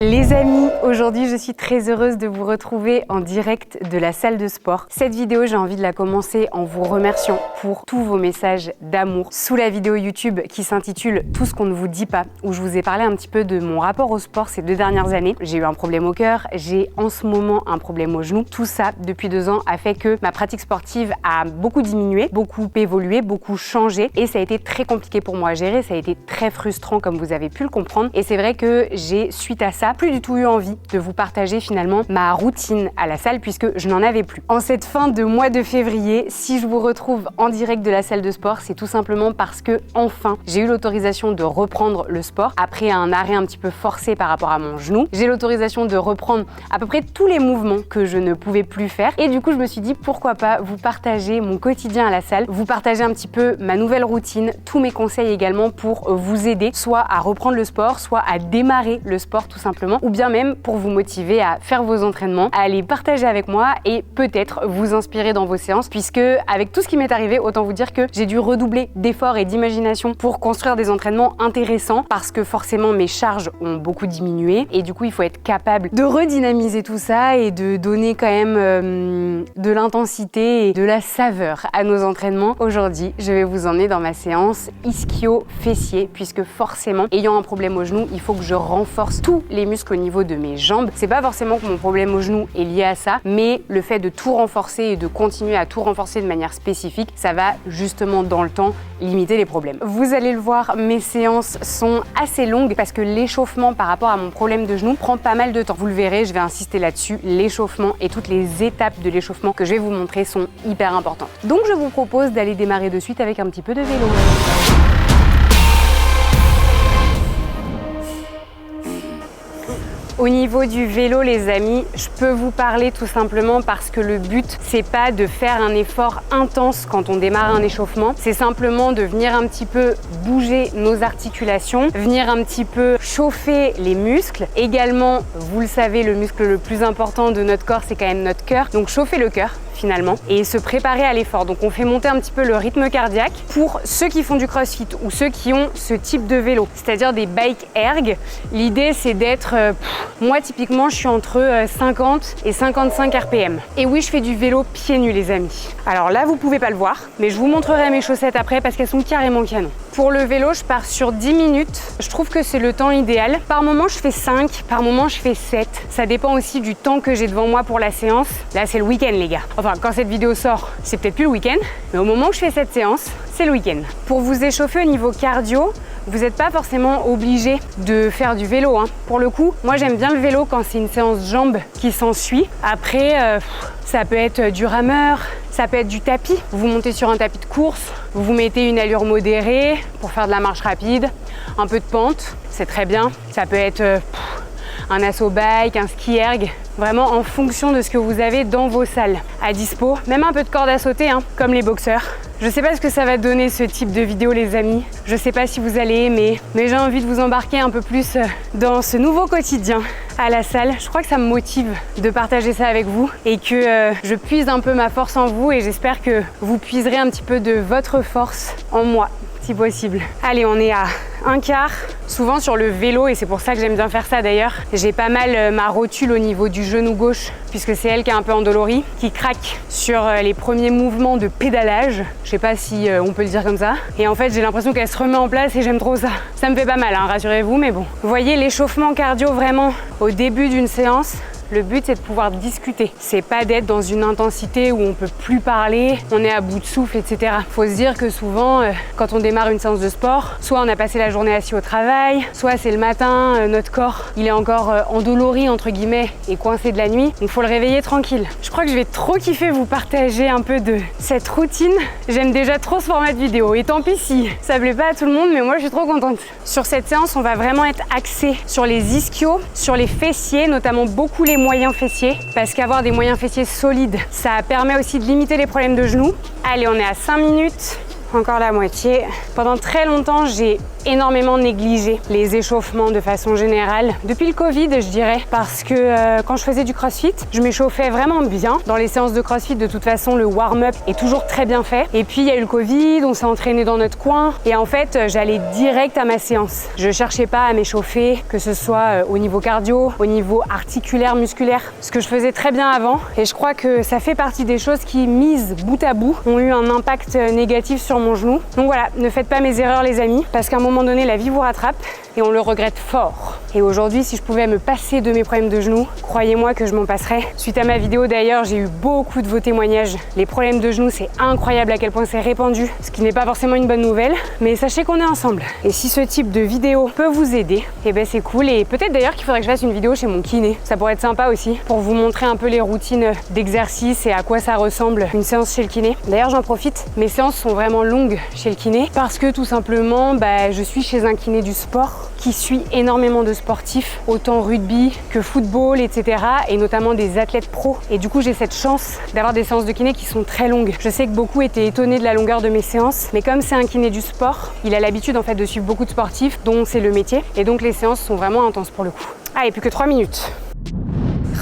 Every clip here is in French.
Les amis, aujourd'hui je suis très heureuse de vous retrouver en direct de la salle de sport. Cette vidéo, j'ai envie de la commencer en vous remerciant pour tous vos messages d'amour sous la vidéo YouTube qui s'intitule « Tout ce qu'on ne vous dit pas » où je vous ai parlé un petit peu de mon rapport au sport ces 2 dernières années. J'ai eu un problème au cœur, j'ai en ce moment un problème au genou. Tout ça, depuis 2 ans, a fait que ma pratique sportive a beaucoup diminué, beaucoup évolué, beaucoup changé et ça a été très compliqué pour moi à gérer, ça a été très frustrant comme vous avez pu le comprendre et c'est vrai que j'ai, suite à ça, plus du tout eu envie de vous partager finalement ma routine à la salle puisque je n'en avais plus. En cette fin de mois de février, si je vous retrouve en direct de la salle de sport, c'est tout simplement parce que enfin j'ai eu l'autorisation de reprendre le sport après un arrêt un petit peu forcé par rapport à mon genou. J'ai l'autorisation de reprendre à peu près tous les mouvements que je ne pouvais plus faire et du coup je me suis dit pourquoi pas vous partager mon quotidien à la salle, vous partager un petit peu ma nouvelle routine, tous mes conseils également pour vous aider soit à reprendre le sport, soit à démarrer le sport tout simplement, ou bien même pour vous motiver à faire vos entraînements, à les partager avec moi et peut-être vous inspirer dans vos séances puisque avec tout ce qui m'est arrivé, autant vous dire que j'ai dû redoubler d'efforts et d'imagination pour construire des entraînements intéressants parce que forcément mes charges ont beaucoup diminué et du coup il faut être capable de redynamiser tout ça et de donner quand même de l'intensité et de la saveur à nos entraînements. Aujourd'hui, je vais vous emmener dans ma séance ischio-fessier puisque forcément, ayant un problème au genou, il faut que je renforce tous les muscles au niveau de mes jambes. C'est pas forcément que mon problème au genou est lié à ça, mais le fait de tout renforcer et de continuer à tout renforcer de manière spécifique, ça va justement dans le temps limiter les problèmes. Vous allez le voir, mes séances sont assez longues parce que l'échauffement par rapport à mon problème de genou prend pas mal de temps. Vous le verrez, je vais insister là-dessus, l'échauffement et toutes les étapes de l'échauffement que je vais vous montrer sont hyper importantes. Donc je vous propose d'aller démarrer de suite avec un petit peu de vélo. Au niveau du vélo, les amis, je peux vous parler tout simplement parce que le but, c'est pas de faire un effort intense quand on démarre un échauffement. C'est simplement de venir un petit peu bouger nos articulations, venir un petit peu chauffer les muscles. Également, vous le savez, le muscle le plus important de notre corps, c'est quand même notre cœur. Donc chauffer le cœur finalement et se préparer à l'effort. Donc on fait monter un petit peu le rythme cardiaque pour ceux qui font du crossfit ou ceux qui ont ce type de vélo, c'est-à-dire des bike erg. L'idée c'est d'être, moi typiquement je suis entre 50 et 55 RPM. Et oui, je fais du vélo pieds nus les amis. Alors là vous pouvez pas le voir, mais je vous montrerai mes chaussettes après parce qu'elles sont carrément canon. Pour le vélo, je pars sur 10 minutes. Je trouve que c'est le temps idéal. Par moment, je fais 5, par moment, je fais 7. Ça dépend aussi du temps que j'ai devant moi pour la séance. Là, c'est le week-end, les gars. Enfin, quand cette vidéo sort, c'est peut-être plus le week-end, mais au moment où je fais cette séance, c'est le week-end. Pour vous échauffer au niveau cardio, vous n'êtes pas forcément obligé de faire du vélo. Pour le coup, moi, j'aime bien le vélo quand c'est une séance jambes qui s'ensuit. Après, ça peut être du rameur, ça peut être du tapis. Vous montez sur un tapis de course, vous vous mettez une allure modérée pour faire de la marche rapide, un peu de pente, c'est très bien. Ça peut être un assaut bike, un ski erg, vraiment en fonction de ce que vous avez dans vos salles à dispo. Même un peu de corde à sauter, comme les boxeurs. Je sais pas ce que ça va donner ce type de vidéo les amis, je sais pas si vous allez aimer, mais j'ai envie de vous embarquer un peu plus dans ce nouveau quotidien à la salle. Je crois que ça me motive de partager ça avec vous et que je puise un peu ma force en vous et j'espère que vous puiserez un petit peu de votre force en moi, si possible. Allez, on est à un quart. Souvent sur le vélo, et c'est pour ça que j'aime bien faire ça d'ailleurs, j'ai pas mal ma rotule au niveau du genou gauche, puisque c'est elle qui est un peu endolorie, qui craque sur les premiers mouvements de pédalage. Je sais pas si on peut le dire comme ça. Et en fait, j'ai l'impression qu'elle se remet en place et j'aime trop ça. Ça me fait pas mal, rassurez-vous, mais bon. Vous voyez l'échauffement cardio vraiment au début d'une séance. Le but, c'est de pouvoir discuter. C'est pas d'être dans une intensité où on peut plus parler, on est à bout de souffle, etc. Faut se dire que souvent, quand on démarre une séance de sport, soit on a passé la journée assis au travail, soit c'est le matin, notre corps, il est encore endolori, entre guillemets, et coincé de la nuit. Donc, faut le réveiller tranquille. Je crois que je vais trop kiffer vous partager un peu de cette routine. J'aime déjà trop ce format de vidéo. Et tant pis si ça plaît pas à tout le monde, mais moi, je suis trop contente. Sur cette séance, on va vraiment être axé sur les ischios, sur les fessiers, notamment beaucoup les moyens fessiers, parce qu'avoir des moyens fessiers solides, ça permet aussi de limiter les problèmes de genoux. Allez, on est à 5 minutes, encore la moitié. Pendant très longtemps, j'ai énormément négligé les échauffements de façon générale depuis le Covid, je dirais, parce que quand je faisais du crossfit, je m'échauffais vraiment bien. Dans les séances de crossfit, de toute façon, le warm-up est toujours très bien fait. Et puis il y a eu le Covid, on s'est entraîné dans notre coin et en fait, j'allais direct à ma séance. Je cherchais pas à m'échauffer, que ce soit au niveau cardio, au niveau articulaire, musculaire, ce que je faisais très bien avant. Et je crois que ça fait partie des choses qui, mises bout à bout, ont eu un impact négatif sur mon genou. Donc voilà, ne faites pas mes erreurs les amis, parce qu'à un moment donné, la vie vous rattrape et on le regrette fort. Et aujourd'hui, si je pouvais me passer de mes problèmes de genoux, croyez-moi que je m'en passerais. Suite à ma vidéo d'ailleurs, j'ai eu beaucoup de vos témoignages. Les problèmes de genoux, c'est incroyable à quel point c'est répandu, ce qui n'est pas forcément une bonne nouvelle, mais sachez qu'on est ensemble. Et si ce type de vidéo peut vous aider, eh ben c'est cool. Et peut-être d'ailleurs qu'il faudrait que je fasse une vidéo chez mon kiné. Ça pourrait être sympa aussi, pour vous montrer un peu les routines d'exercice et à quoi ça ressemble une séance chez le kiné. D'ailleurs, j'en profite, mes séances sont vraiment longues chez le kiné, parce que tout simplement, je suis chez un kiné du sport qui suit énormément de sportifs, autant rugby que football, etc. et notamment des athlètes pros. Et du coup, j'ai cette chance d'avoir des séances de kiné qui sont très longues. Je sais que beaucoup étaient étonnés de la longueur de mes séances, mais comme c'est un kiné du sport, il a l'habitude en fait de suivre beaucoup de sportifs, dont c'est le métier. Et donc les séances sont vraiment intenses pour le coup. Ah, et plus que 3 minutes.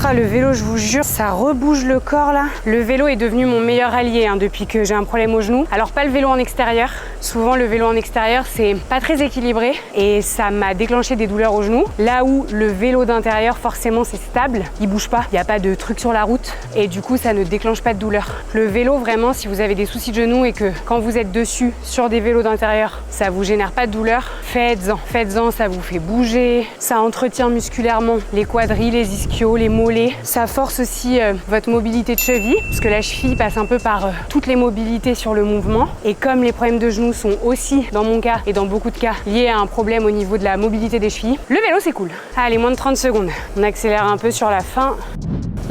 Ah, le vélo, je vous jure, ça rebouge le corps là. Le vélo est devenu mon meilleur allié depuis que j'ai un problème au genou. Alors pas le vélo en extérieur. Souvent le vélo en extérieur c'est pas très équilibré et ça m'a déclenché des douleurs au genou. Là où le vélo d'intérieur forcément c'est stable, il bouge pas, il n'y a pas de truc sur la route et du coup ça ne déclenche pas de douleur. Le vélo vraiment, si vous avez des soucis de genoux et que quand vous êtes dessus sur des vélos d'intérieur, ça vous génère pas de douleur, faites-en, ça vous fait bouger, ça entretient musculairement les quadris, les ischios, les mollets. Ça force aussi votre mobilité de cheville, parce que la cheville passe un peu par toutes les mobilités sur le mouvement. Et comme les problèmes de genoux sont aussi, dans mon cas et dans beaucoup de cas, liés à un problème au niveau de la mobilité des chevilles, le vélo c'est cool. Allez, moins de 30 secondes. On accélère un peu sur la fin.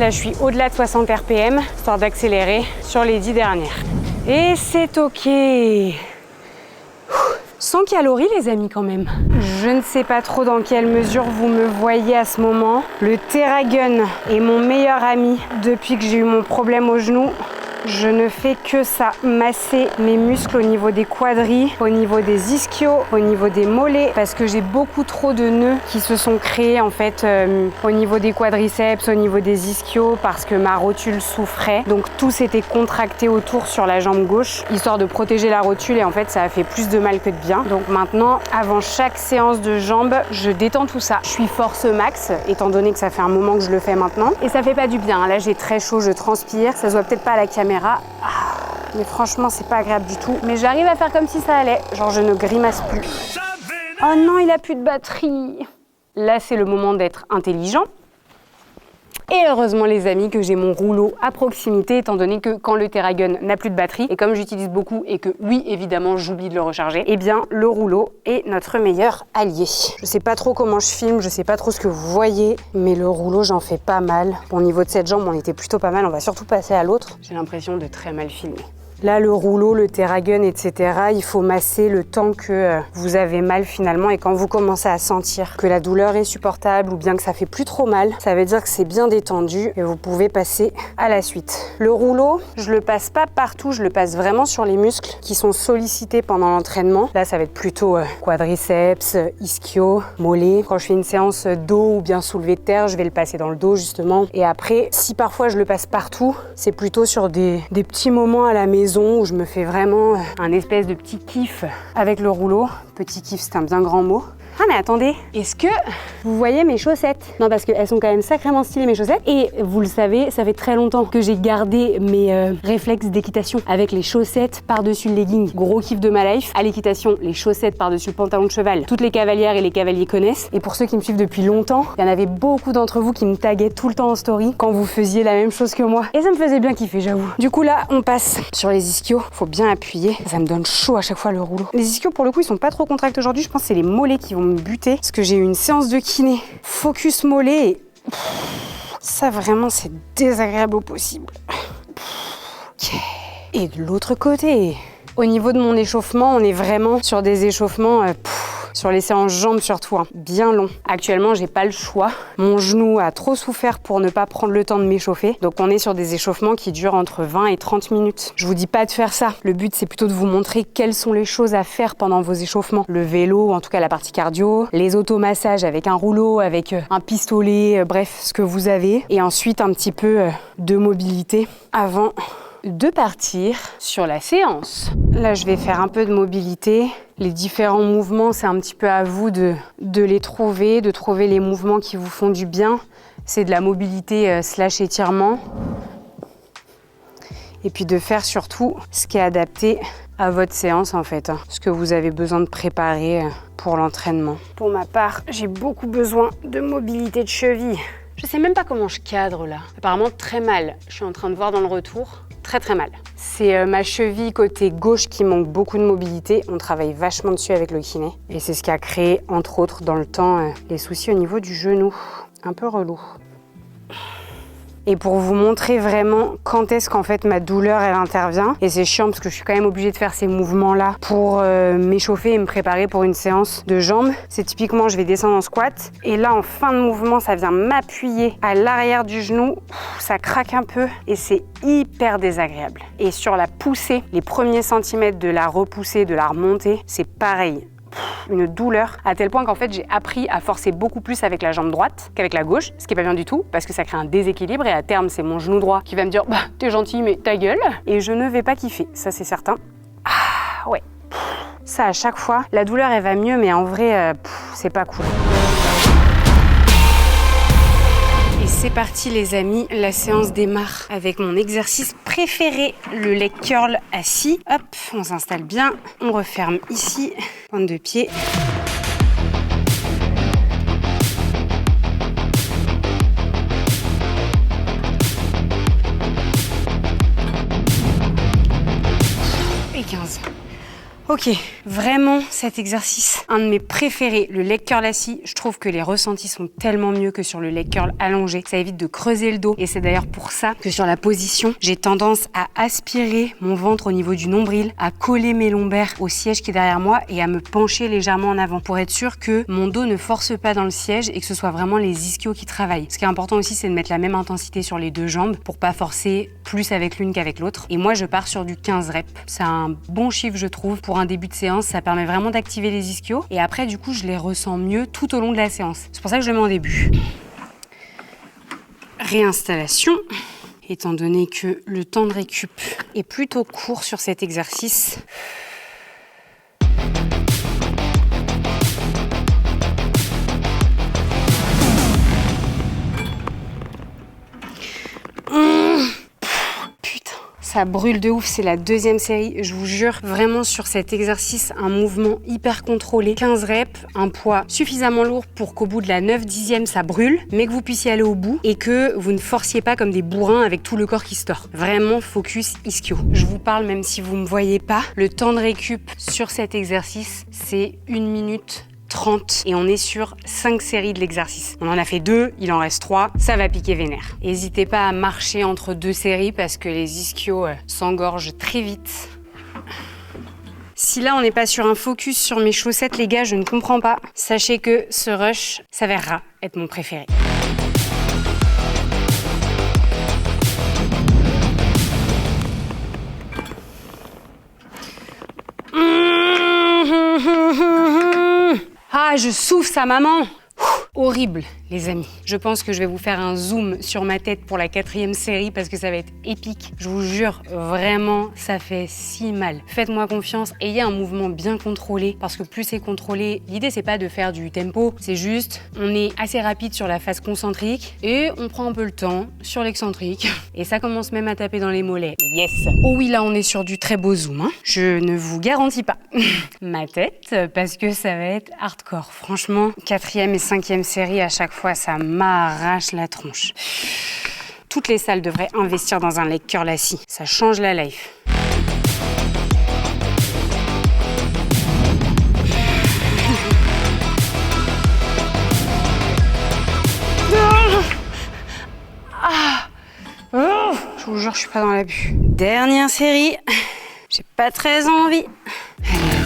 Là, je suis au-delà de 60 RPM, histoire d'accélérer sur les 10 dernières. Et c'est ok. 100 calories les amis quand même. Je ne sais pas trop dans quelle mesure vous me voyez à ce moment. Le TerraGun est mon meilleur ami depuis que j'ai eu mon problème au genou. Je ne fais que ça, masser mes muscles au niveau des quadris, au niveau des ischios, au niveau des mollets, parce que j'ai beaucoup trop de nœuds qui se sont créés en fait au niveau des quadriceps, au niveau des ischios, parce que ma rotule souffrait. Donc tout s'était contracté autour sur la jambe gauche, histoire de protéger la rotule et en fait ça a fait plus de mal que de bien. Donc maintenant, avant chaque séance de jambes, je détends tout ça. Je suis force max, étant donné que ça fait un moment que je le fais maintenant. Et ça fait pas du bien, là j'ai très chaud, je transpire, ça se voit peut-être pas à la caméra. Mais franchement c'est pas agréable du tout, mais j'arrive à faire comme si ça allait, genre je ne grimace plus. Oh non, il a plus de batterie. Là c'est le moment d'être intelligent. Et heureusement les amis que j'ai mon rouleau à proximité, étant donné que quand le TerraGun n'a plus de batterie, et comme j'utilise beaucoup et que oui évidemment j'oublie de le recharger, eh bien le rouleau est notre meilleur allié. Je sais pas trop comment je filme, je sais pas trop ce que vous voyez, mais le rouleau j'en fais pas mal. Bon, au niveau de cette jambe on était plutôt pas mal, on va surtout passer à l'autre. J'ai l'impression de très mal filmer. Là, le rouleau, le TerraGun, etc., il faut masser le temps que vous avez mal finalement. Et quand vous commencez à sentir que la douleur est supportable ou bien que ça fait plus trop mal, ça veut dire que c'est bien détendu et vous pouvez passer à la suite. Le rouleau, je le passe pas partout, je le passe vraiment sur les muscles qui sont sollicités pendant l'entraînement. Là, ça va être plutôt quadriceps, ischio, mollets. Quand je fais une séance dos ou bien soulevé de terre, je vais le passer dans le dos justement. Et après, si parfois je le passe partout, c'est plutôt sur des petits moments à la maison où je me fais vraiment un espèce de petit kiff avec le rouleau. Petit kiff, c'est un bien grand mot. Ah mais attendez, est-ce que vous voyez mes chaussettes? Non, parce qu'elles sont quand même sacrément stylées mes chaussettes. Et vous le savez, ça fait très longtemps que j'ai gardé mes réflexes d'équitation avec les chaussettes par-dessus le legging. Gros kiff de ma life. À l'équitation, les chaussettes par-dessus le pantalon de cheval. Toutes les cavalières et les cavaliers connaissent. Et pour ceux qui me suivent depuis longtemps, il y en avait beaucoup d'entre vous qui me taguaient tout le temps en story quand vous faisiez la même chose que moi. Et ça me faisait bien kiffer, j'avoue. Du coup là, on passe sur les ischios. Faut bien appuyer. Ça me donne chaud à chaque fois le rouleau. Les ischios pour le coup, ils sont pas trop contractés aujourd'hui. Je pense que c'est les mollets qui vont me buter parce que j'ai eu une séance de kiné focus mollet et ça vraiment c'est désagréable au possible. Et de l'autre côté, au niveau de mon échauffement, on est vraiment sur des échauffements sur les séances jambes surtout, hein, bien long. Actuellement, j'ai pas le choix. Mon genou a trop souffert pour ne pas prendre le temps de m'échauffer. Donc on est sur des échauffements qui durent entre 20 et 30 minutes. Je vous dis pas de faire ça. Le but, c'est plutôt de vous montrer quelles sont les choses à faire pendant vos échauffements. Le vélo, en tout cas la partie cardio, les automassages avec un rouleau, avec un pistolet, bref, ce que vous avez. Et ensuite, un petit peu de mobilité avant de partir sur la séance. Là, je vais faire un peu de mobilité. Les différents mouvements, c'est un petit peu à vous de les trouver, de trouver les mouvements qui vous font du bien. C'est de la mobilité slash étirement. Et puis de faire surtout ce qui est adapté à votre séance en fait, hein, ce que vous avez besoin de préparer pour l'entraînement. Pour ma part, j'ai beaucoup besoin de mobilité de cheville. Je sais même pas comment je cadre là. Apparemment très mal. Je suis en train de voir dans le retour. Très mal. C'est ma cheville côté gauche qui manque beaucoup de mobilité. On travaille vachement dessus avec le kiné. Et c'est ce qui a créé, entre autres, dans le temps, les soucis au niveau du genou. Un peu relou. Et pour vous montrer vraiment quand est-ce qu'en fait ma douleur elle intervient. Et c'est chiant parce que je suis quand même obligée de faire ces mouvements-là pour m'échauffer et me préparer pour une séance de jambes. C'est typiquement, je vais descendre en squat. Et là, en fin de mouvement, ça vient m'appuyer à l'arrière du genou. Ça craque un peu et c'est hyper désagréable. Et sur la poussée, les premiers centimètres de la repoussée, de la remontée, c'est pareil. Une douleur à tel point qu'en fait j'ai appris à forcer beaucoup plus avec la jambe droite qu'avec la gauche, ce qui est pas bien du tout parce que ça crée un déséquilibre et à terme c'est mon genou droit qui va me dire bah t'es gentil mais ta gueule et je ne vais pas kiffer, ça c'est certain. Ah ouais, ça à chaque fois, la douleur elle va mieux mais en vrai c'est pas cool. C'est parti les amis, la séance démarre avec mon exercice préféré, le leg curl assis. Hop, on s'installe bien, on referme ici, pointe de pied. Et 15. Ok, vraiment cet exercice, un de mes préférés, le leg curl assis. Je trouve que les ressentis sont tellement mieux que sur le leg curl allongé. Ça évite de creuser le dos et c'est d'ailleurs pour ça que sur la position, j'ai tendance à aspirer mon ventre au niveau du nombril, à coller mes lombaires au siège qui est derrière moi et à me pencher légèrement en avant pour être sûr que mon dos ne force pas dans le siège et que ce soit vraiment les ischios qui travaillent. Ce qui est important aussi, c'est de mettre la même intensité sur les deux jambes pour pas forcer plus avec l'une qu'avec l'autre. Et moi, je pars sur du 15 reps. C'est un bon chiffre, je trouve, pour un début de séance. Ça permet vraiment d'activer les ischios. Et après, du coup, je les ressens mieux tout au long de la séance. C'est pour ça que je le mets en début. Réinstallation. Étant donné que le temps de récup est plutôt court sur cet exercice, ça brûle de ouf, c'est la deuxième série, je vous jure, vraiment sur cet exercice, un mouvement hyper contrôlé, 15 reps, un poids suffisamment lourd pour qu'au bout de la 9/10e, ça brûle, mais que vous puissiez aller au bout et que vous ne forciez pas comme des bourrins avec tout le corps qui se tord. Vraiment focus ischio. Je vous parle même si vous ne me voyez pas, le temps de récup sur cet exercice, c'est 1 minute 30 et on est sur 5 séries de l'exercice. On en a fait 2, il en reste 3, ça va piquer vénère. N'hésitez pas à marcher entre 2 séries parce que les ischios s'engorgent très vite. Si là on n'est pas sur un focus sur mes chaussettes les gars, je ne comprends pas. Sachez que ce rush s'avérera être mon préféré. Ah, je souffle ça, maman! Horrible, les amis. Je pense que je vais vous faire un zoom sur ma tête pour la 4e série parce que ça va être épique. Je vous jure, vraiment, ça fait si mal. Faites-moi confiance, ayez un mouvement bien contrôlé parce que plus c'est contrôlé, l'idée c'est pas de faire du tempo, c'est juste, on est assez rapide sur la phase concentrique et on prend un peu le temps sur l'excentrique et ça commence même à taper dans les mollets. Yes! Oh oui, là on est sur du très beau zoom, hein. Je ne vous garantis pas ma tête parce que ça va être hardcore. Franchement, 4e et 5e série, à chaque fois, ça m'arrache la tronche. Toutes les salles devraient investir dans un leg curl assis. Ça change la life. Je vous jure, je suis pas dans l'abus. Dernière série. J'ai pas très envie. Allez.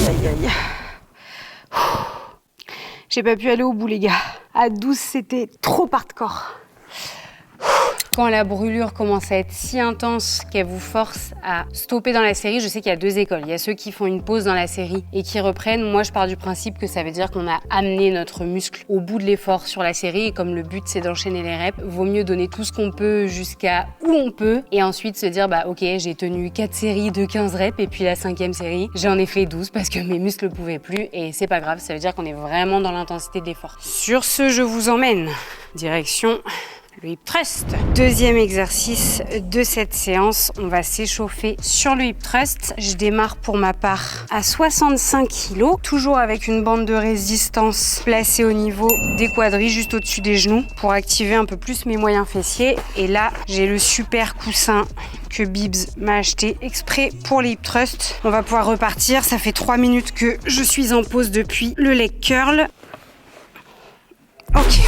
aïe, aïe. J'ai pas pu aller au bout, les gars. À 12, c'était trop hardcore. Quand la brûlure commence à être si intense qu'elle vous force à stopper dans la série, je sais qu'il y a deux écoles. Il y a ceux qui font une pause dans la série et qui reprennent. Moi, je pars du principe que ça veut dire qu'on a amené notre muscle au bout de l'effort sur la série. Et comme le but, c'est d'enchaîner les reps, vaut mieux donner tout ce qu'on peut jusqu'à où on peut. Et ensuite se dire, bah ok, j'ai tenu 4 séries de 15 reps et puis la 5e série, j'en ai fait 12 parce que mes muscles ne pouvaient plus. Et c'est pas grave, ça veut dire qu'on est vraiment dans l'intensité de l'effort. Sur ce, je vous emmène direction le hip thrust. Deuxième exercice de cette séance, on va s'échauffer sur le hip thrust. Je démarre pour ma part à 65 kg, toujours avec une bande de résistance placée au niveau des quadris, juste au-dessus des genoux, pour activer un peu plus mes moyens fessiers. Et là, j'ai le super coussin que Bibs m'a acheté exprès pour les hip thrust. On va pouvoir repartir. Ça fait 3 minutes que je suis en pause depuis le leg curl. Ok.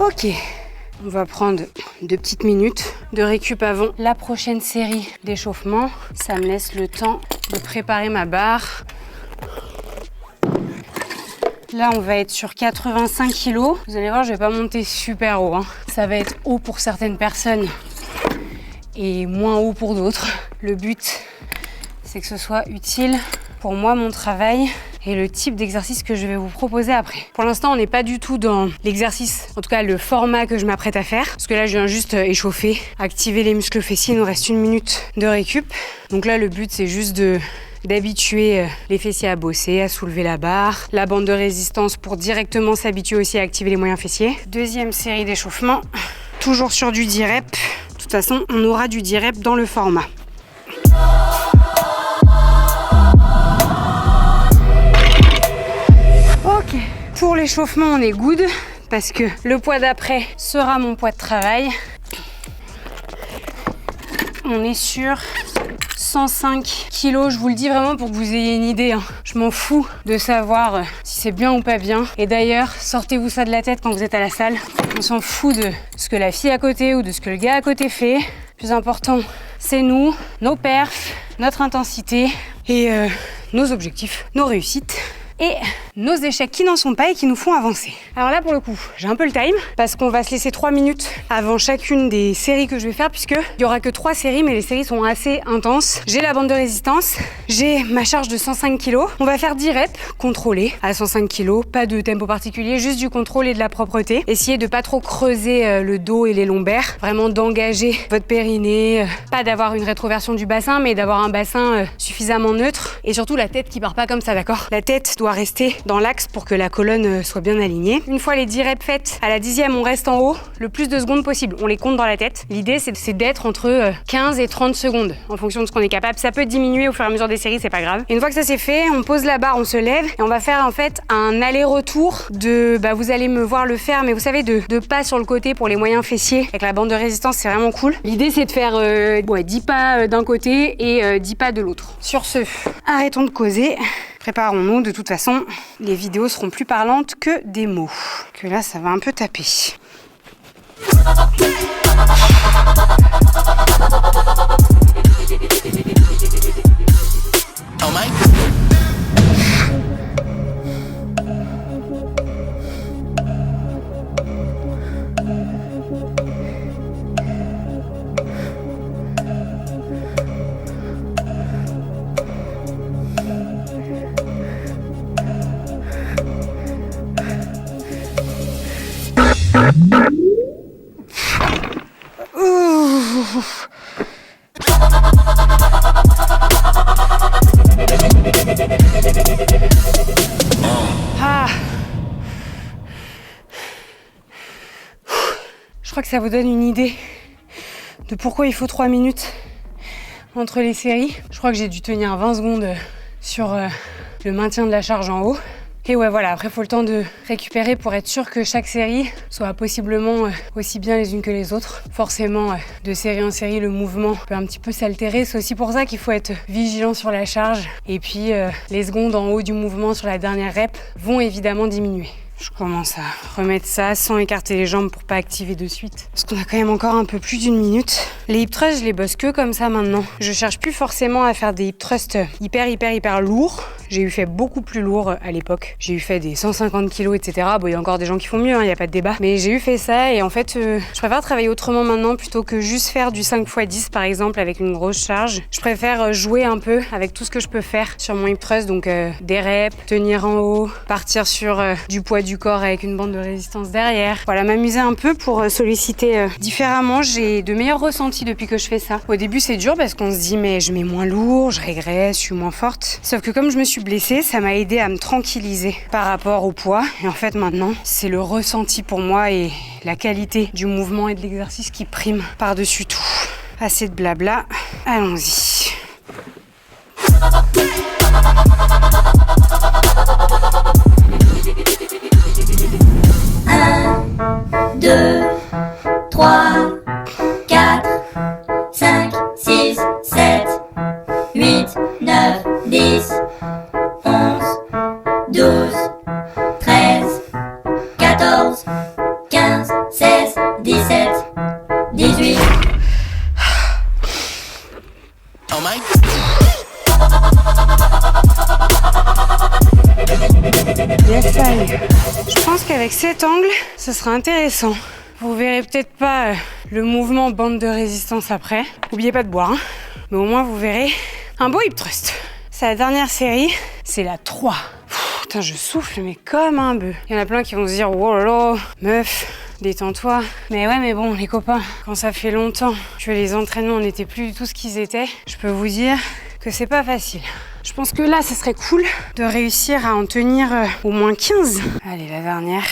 Ok, on va prendre 2 petites minutes de récup avant la prochaine série d'échauffement. Ça me laisse le temps de préparer ma barre. Là, on va être sur 85 kg. Vous allez voir, je vais pas monter super haut, hein. Ça va être haut pour certaines personnes et moins haut pour d'autres. Le but, c'est que ce soit utile pour moi, mon travail et le type d'exercice que je vais vous proposer après. Pour l'instant, on n'est pas du tout dans l'exercice, en tout cas le format que je m'apprête à faire, parce que là, je viens juste échauffer, activer les muscles fessiers. Il nous reste 1 minute de récup. Donc là, le but, c'est juste d'habituer les fessiers à bosser, à soulever la barre, la bande de résistance pour directement s'habituer aussi à activer les moyens fessiers. Deuxième série d'échauffement, toujours sur du 10 reps. De toute façon, on aura du 10 reps dans le format. Ok, pour l'échauffement, on est good parce que le poids d'après sera mon poids de travail. On est sur 105 kg, je vous le dis vraiment pour que vous ayez une idée, hein. Je m'en fous de savoir si c'est bien ou pas bien. Et d'ailleurs, sortez-vous ça de la tête quand vous êtes à la salle. On s'en fout de ce que la fille à côté ou de ce que le gars à côté fait. Le plus important, c'est nous, nos perfs, notre intensité et nos objectifs, nos réussites et nos échecs qui n'en sont pas et qui nous font avancer. Alors là, pour le coup, j'ai un peu le time parce qu'on va se laisser 3 minutes avant chacune des séries que je vais faire, puisque il y aura que 3 séries, mais les séries sont assez intenses. J'ai la bande de résistance, j'ai ma charge de 105 kg. On va faire 10 reps contrôlés à 105 kg, pas de tempo particulier, juste du contrôle et de la propreté. Essayez de pas trop creuser le dos et les lombaires, vraiment d'engager votre périnée, pas d'avoir une rétroversion du bassin, mais d'avoir un bassin suffisamment neutre et surtout la tête qui part pas comme ça, d'accord? La tête doit rester dans l'axe pour que la colonne soit bien alignée. Une fois les 10 reps faites, à la 10e, on reste en haut le plus de secondes possible. On les compte dans la tête. L'idée, c'est d'être entre 15 et 30 secondes en fonction de ce qu'on est capable. Ça peut diminuer au fur et à mesure des séries, c'est pas grave. Et une fois que ça c'est fait, on pose la barre, on se lève et on va faire en fait un aller-retour de, vous allez me voir le faire, mais vous savez, de pas sur le côté pour les moyens fessiers. Avec la bande de résistance, c'est vraiment cool. L'idée, c'est de faire 10 pas d'un côté et 10 pas de l'autre. Sur ce, arrêtons de causer. Préparons-nous, de toute façon, les vidéos seront plus parlantes que des mots. Que là, ça va un peu taper. Oh my God. Je crois que ça vous donne une idée de pourquoi il faut 3 minutes entre les séries. Je crois que j'ai dû tenir 20 secondes sur le maintien de la charge en haut. Et ouais, voilà, après il faut le temps de récupérer pour être sûr que chaque série soit possiblement aussi bien les unes que les autres. Forcément, de série en série, le mouvement peut un petit peu s'altérer. C'est aussi pour ça qu'il faut être vigilant sur la charge. Et puis, les secondes en haut du mouvement sur la dernière rep vont évidemment diminuer. Je commence à remettre ça sans écarter les jambes pour pas activer de suite. Parce qu'on a quand même encore un peu plus d'une minute. Les hip thrusts, je les bosse que comme ça maintenant. Je cherche plus forcément à faire des hip thrusts hyper lourds. J'ai eu fait beaucoup plus lourd à l'époque. J'ai eu fait des 150 kg, etc. Bon, il y a encore des gens qui font mieux, il n'y a pas de débat. Mais j'ai eu fait ça et en fait, je préfère travailler autrement maintenant plutôt que juste faire du 5x10 par exemple avec une grosse charge. Je préfère jouer un peu avec tout ce que je peux faire sur mon hip thrust. Donc des reps, tenir en haut, partir sur du poids du corps avec une bande de résistance derrière. Voilà, m'amuser un peu pour solliciter différemment. J'ai de meilleurs ressentis depuis que je fais ça. Au début, c'est dur parce qu'on se dit mais je mets moins lourd, je régresse, je suis moins forte. Sauf que comme je me suis blessée, ça m'a aidé à me tranquilliser par rapport au poids. Et en fait, maintenant, c'est le ressenti pour moi et la qualité du mouvement et de l'exercice qui prime par-dessus tout. Assez de blabla, allons-y. 1, 2, 3, 4, 5, 6, 7, 8, 9, 10, 11, 12, 13, 14, 15, 16, 17, 18. Oh my. Yes, allez. Je pense qu'avec cet angle, ce sera intéressant. Vous verrez peut-être pas le mouvement bande de résistance après. N'oubliez pas de boire, hein. Mais au moins vous verrez un beau hip thrust. C'est la dernière série, c'est la 3. Putain, je souffle mais comme un bœuf. Il y en a plein qui vont se dire oh là là, meuf, détends-toi. Mais ouais, mais bon, les copains, quand ça fait longtemps que les entraînements n'étaient plus du tout ce qu'ils étaient, je peux vous dire que c'est pas facile. Je pense que là, ça serait cool de réussir à en tenir au moins 15. Allez, la dernière.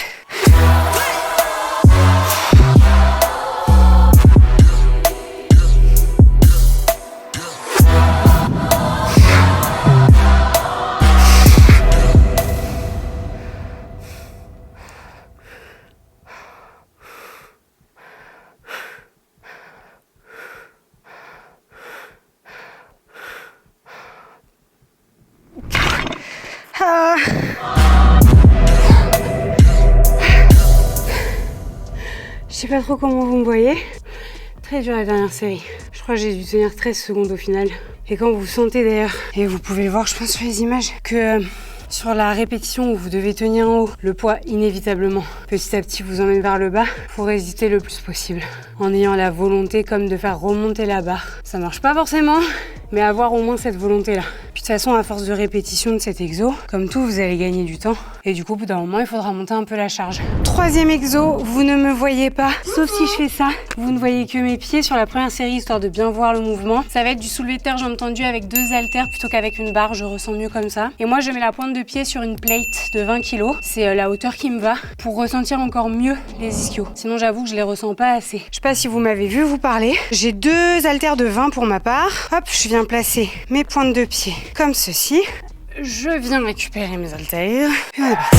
Je sais pas trop comment vous me voyez. Très dur la dernière série. Je crois que j'ai dû tenir 13 secondes au final. Et quand vous sentez d'ailleurs, et vous pouvez le voir je pense sur les images, que sur la répétition où vous devez tenir en haut, le poids inévitablement petit à petit vous emmène vers le bas, faut résister le plus possible. En ayant la volonté comme de faire remonter la barre. Ça marche pas forcément, mais avoir au moins cette volonté-là. Puis de toute façon, à force de répétition de cet exo, comme tout, vous allez gagner du temps. Et du coup, au bout d'un moment, il faudra monter un peu la charge. Troisième exo, vous ne me voyez pas, sauf si je fais ça. Vous ne voyez que mes pieds sur la première série, histoire de bien voir le mouvement. Ça va être du soulevé de terre, jambes tendues avec 2 haltères plutôt qu'avec une barre, je ressens mieux comme ça. Et moi, je mets la pointe de pied sur une plate de 20 kg. C'est la hauteur qui me va pour ressentir encore mieux les ischios. Sinon, j'avoue que je les ressens pas assez. Je sais pas si vous m'avez vu vous parler. J'ai 2 haltères de 20 pour ma part. Hop, je viens placer mes pointes de pied comme ceci. Je viens récupérer mes haltères. Et on est parti.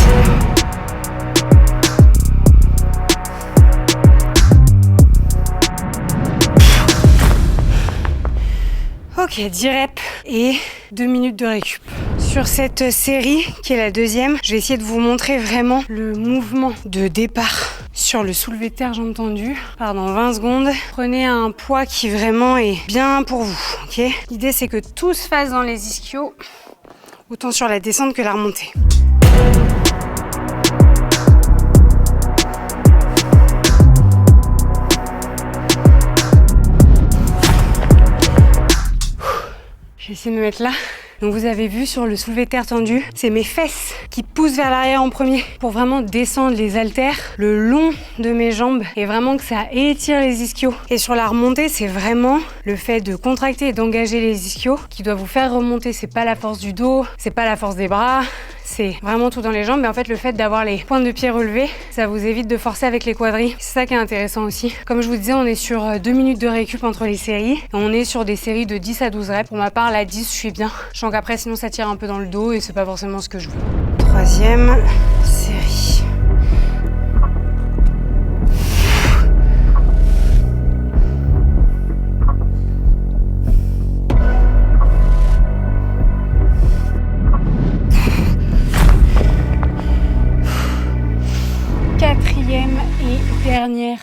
Ok, 10 reps et 2 minutes de récup. Sur cette série, qui est la deuxième, je vais essayer de vous montrer vraiment le mouvement de départ sur le soulevé de terre jambes tendues. Pendant 20 secondes, prenez un poids qui vraiment est bien pour vous. Ok ? L'idée, c'est que tout se fasse dans les ischios, autant sur la descente que la remontée. Je vais essayer de me mettre là. Donc vous avez vu sur le soulevé de terre tendu, c'est mes fesses qui poussent vers l'arrière en premier pour vraiment descendre les haltères le long de mes jambes et vraiment que ça étire les ischios. Et sur la remontée, c'est vraiment le fait de contracter et d'engager les ischios qui doit vous faire remonter. C'est pas la force du dos, c'est pas la force des bras, c'est vraiment tout dans les jambes. Mais en fait, le fait d'avoir les pointes de pied relevées, ça vous évite de forcer avec les quadris. C'est ça qui est intéressant aussi. Comme je vous disais, on est sur 2 minutes de récup entre les séries. Et on est sur des séries de 10 à 12 reps. Pour ma part, la 10, je suis bien. Je sens qu'après, sinon, ça tire un peu dans le dos et c'est pas forcément ce que je veux. Troisième série.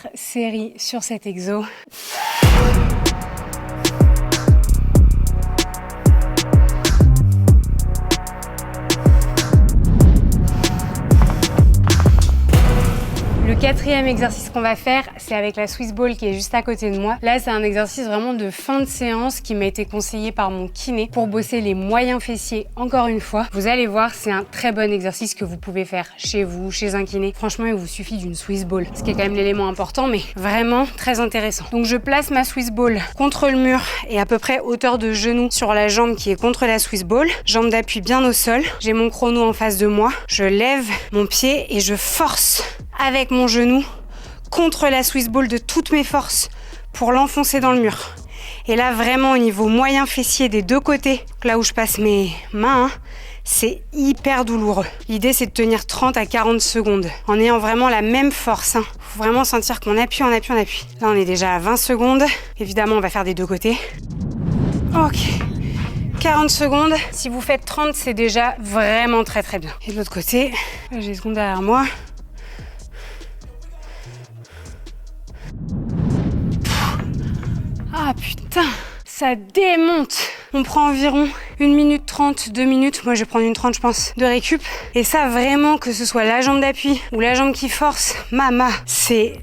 dernière série sur cet exo. Le quatrième exercice qu'on va faire, c'est avec la Swiss Ball qui est juste à côté de moi. Là, c'est un exercice vraiment de fin de séance qui m'a été conseillé par mon kiné pour bosser les moyens fessiers encore une fois. Vous allez voir, c'est un très bon exercice que vous pouvez faire chez vous, chez un kiné. Franchement, il vous suffit d'une Swiss Ball, ce qui est quand même l'élément important, mais vraiment très intéressant. Donc, je place ma Swiss Ball contre le mur et à peu près hauteur de genou sur la jambe qui est contre la Swiss Ball. Jambe d'appui bien au sol. J'ai mon chrono en face de moi. Je lève mon pied et je force avec mon genou contre la Swiss Ball de toutes mes forces pour l'enfoncer dans le mur. Et là, vraiment au niveau moyen fessier des deux côtés, là où je passe mes mains, c'est hyper douloureux. L'idée, c'est de tenir 30 à 40 secondes en ayant vraiment la même force. Faut vraiment sentir qu'on appuie, on appuie, on appuie. Là, on est déjà à 20 secondes. Évidemment, on va faire des deux côtés. Ok. 40 secondes. Si vous faites 30, c'est déjà vraiment très très bien. Et de l'autre côté, j'ai des secondes derrière moi. Ah putain, ça démonte. On prend environ 1 minute 30, 2 minutes. Moi, je vais prendre une 30, je pense, de récup. Et ça, vraiment, que ce soit la jambe d'appui ou la jambe qui force, c'est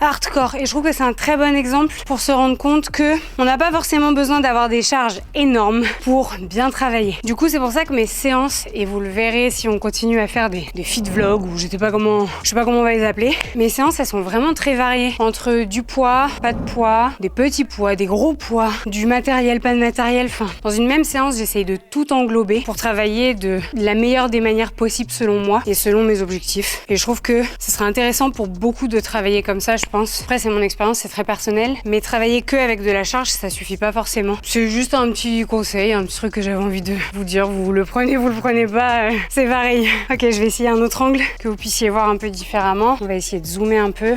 hardcore. Et je trouve que c'est un très bon exemple pour se rendre compte que on n'a pas forcément besoin d'avoir des charges énormes pour bien travailler. Du coup, c'est pour ça que mes séances, et vous le verrez si on continue à faire des fit vlogs ou je sais pas comment on va les appeler, mes séances, elles sont vraiment très variées entre du poids, pas de poids, des petits poids, des gros poids, du matériel, pas de matériel. Enfin, dans une même séance, j'essaye de tout englober pour travailler de la meilleure des manières possibles selon moi et selon mes objectifs. Et je trouve que ce serait intéressant pour beaucoup de travailler comme ça, je pense. Après, c'est mon expérience, c'est très personnel, mais travailler que avec de la charge, ça suffit pas forcément. C'est juste un petit conseil, un petit truc que j'avais envie de vous dire. Vous le prenez, vous le prenez pas, c'est pareil. Ok, je vais essayer un autre angle, que vous puissiez voir un peu différemment. On va essayer de zoomer un peu.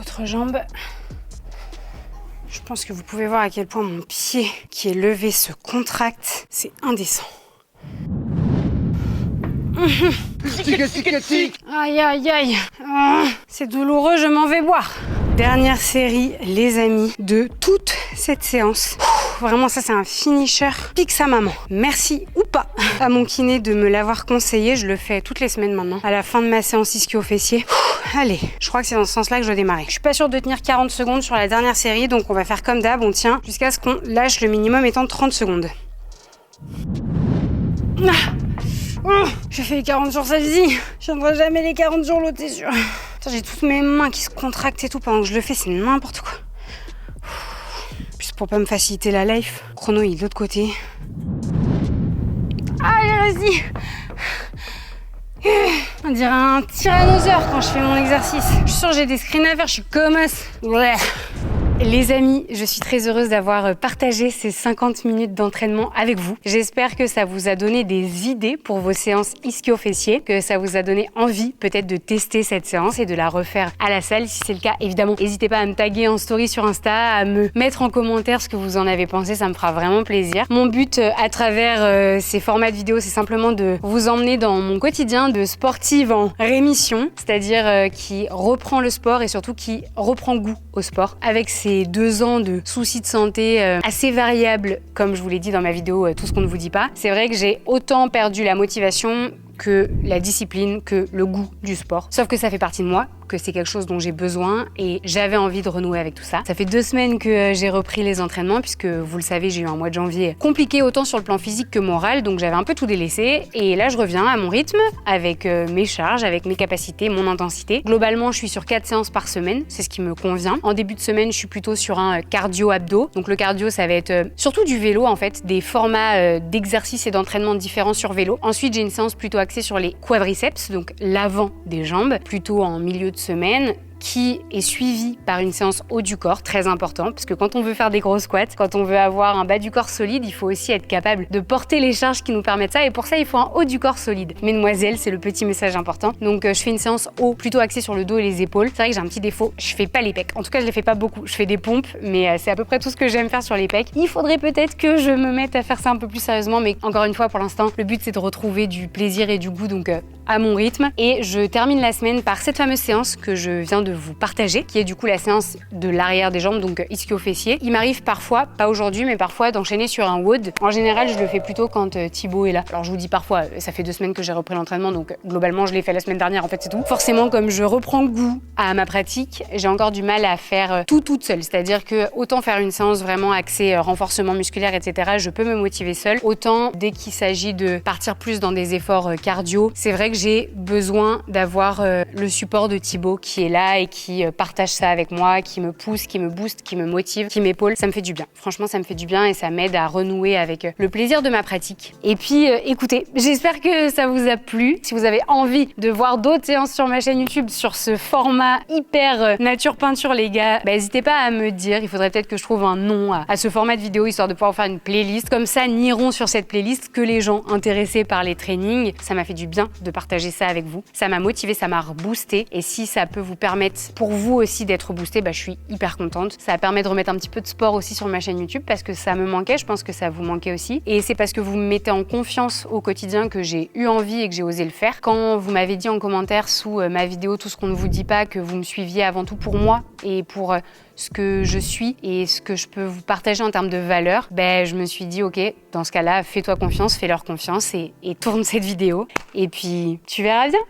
Autre jambe. Je pense que vous pouvez voir à quel point mon pied qui est levé se contracte. C'est indécent. Aïe aïe aïe. C'est douloureux, je m'en vais boire. Dernière série, les amis, de toute cette séance. Vraiment, ça, c'est un finisher. Pique sa maman. Merci ou pas à mon kiné de me l'avoir conseillé. Je le fais toutes les semaines maintenant. À la fin de ma séance ischio-fessier. Allez, je crois que c'est dans ce sens-là que je dois démarrer. Je suis pas sûre de tenir 40 secondes sur la dernière série, donc on va faire comme d'hab. On tient jusqu'à ce qu'on lâche le minimum étant 30 secondes. J'ai fait les 40 jours celle-ci. Je tiendrai jamais les 40 jours l'autre, c'est sûr. J'ai toutes mes mains qui se contractent et tout pendant que je le fais, c'est n'importe quoi. Puis pour pas me faciliter la life, le chrono il est de l'autre côté. Allez, vas-y. On dirait un tyrannosaure quand je fais mon exercice. Je suis sûre que j'ai des screens à faire, je suis comme as. Ouais. Les amis, je suis très heureuse d'avoir partagé ces 50 minutes d'entraînement avec vous. J'espère que ça vous a donné des idées pour vos séances ischio-fessiers, que ça vous a donné envie peut-être de tester cette séance et de la refaire à la salle. Si c'est le cas, évidemment, n'hésitez pas à me taguer en story sur Insta, à me mettre en commentaire ce que vous en avez pensé, ça me fera vraiment plaisir. Mon but à travers ces formats de vidéos, c'est simplement de vous emmener dans mon quotidien de sportive en rémission, c'est-à-dire qui reprend le sport et surtout qui reprend goût au sport avec ces 2 ans de soucis de santé assez variables, comme je vous l'ai dit dans ma vidéo Tout ce qu'on ne vous dit pas. C'est vrai que j'ai autant perdu la motivation que la discipline, que le goût du sport. Sauf que ça fait partie de moi, que c'est quelque chose dont j'ai besoin et j'avais envie de renouer avec tout ça. Ça fait 2 semaines que j'ai repris les entraînements puisque vous le savez, j'ai eu un mois de janvier compliqué autant sur le plan physique que moral, donc j'avais un peu tout délaissé et là je reviens à mon rythme avec mes charges, avec mes capacités, mon intensité. Globalement, je suis sur 4 séances par semaine, c'est ce qui me convient. En début de semaine, je suis plutôt sur un cardio-abdos. Donc le cardio, ça va être surtout du vélo en fait, des formats d'exercices et d'entraînement différents sur vélo. Ensuite, j'ai une séance plutôt axée sur les quadriceps, donc l'avant des jambes, plutôt en milieu de semaine, qui est suivie par une séance haut du corps, très important, parce que quand on veut faire des gros squats, quand on veut avoir un bas du corps solide, il faut aussi être capable de porter les charges qui nous permettent ça, et pour ça, il faut un haut du corps solide. Mesdemoiselles, c'est le petit message important. Donc, je fais une séance haut, plutôt axée sur le dos et les épaules. C'est vrai que j'ai un petit défaut, je fais pas les pecs. En tout cas, je les fais pas beaucoup. Je fais des pompes, mais c'est à peu près tout ce que j'aime faire sur les pecs. Il faudrait peut-être que je me mette à faire ça un peu plus sérieusement, mais encore une fois, pour l'instant, le but c'est de retrouver du plaisir et du goût, donc à mon rythme. Et je termine la semaine par cette fameuse séance que je viens de vous partager, qui est du coup la séance de l'arrière des jambes, donc ischio-fessier. Il m'arrive parfois, pas aujourd'hui, mais parfois d'enchaîner sur un WOD. En général, je le fais plutôt quand Thibaut est là. Alors je vous dis parfois, ça fait 2 semaines que j'ai repris l'entraînement, donc globalement, je l'ai fait la semaine dernière, en fait, c'est tout. Forcément, comme je reprends goût à ma pratique, j'ai encore du mal à faire tout toute seule. C'est-à-dire que autant faire une séance vraiment axée renforcement musculaire, etc., je peux me motiver seule. Autant, dès qu'il s'agit de partir plus dans des efforts cardio, c'est vrai que j'ai besoin d'avoir le support de Thibaut qui est là et qui partage ça avec moi, qui me pousse, qui me booste, qui me motive, qui m'épaule. Ça me fait du bien. Franchement, ça me fait du bien et ça m'aide à renouer avec le plaisir de ma pratique. Et puis, écoutez, j'espère que ça vous a plu. Si vous avez envie de voir d'autres séances sur ma chaîne YouTube sur ce format hyper nature peinture, les gars, n'hésitez pas à me dire. Il faudrait peut-être que je trouve un nom à ce format de vidéo, histoire de pouvoir faire une playlist. Comme ça, n'iront sur cette playlist que les gens intéressés par les trainings. Ça m'a fait du bien de partager ça avec vous. Ça m'a motivé, ça m'a reboosté. Et si ça peut vous permettre, pour vous aussi, d'être boosté, je suis hyper contente. Ça permet de remettre un petit peu de sport aussi sur ma chaîne YouTube parce que ça me manquait. Je pense que ça vous manquait aussi. Et c'est parce que vous me mettez en confiance au quotidien que j'ai eu envie et que j'ai osé le faire. Quand vous m'avez dit en commentaire sous ma vidéo Tout ce qu'on ne vous dit pas, que vous me suiviez avant tout pour moi et pour ce que je suis et ce que je peux vous partager en termes de valeur, je me suis dit ok, dans ce cas-là, fais-toi confiance, fais-leur confiance et tourne cette vidéo. Et puis, tu verras bien.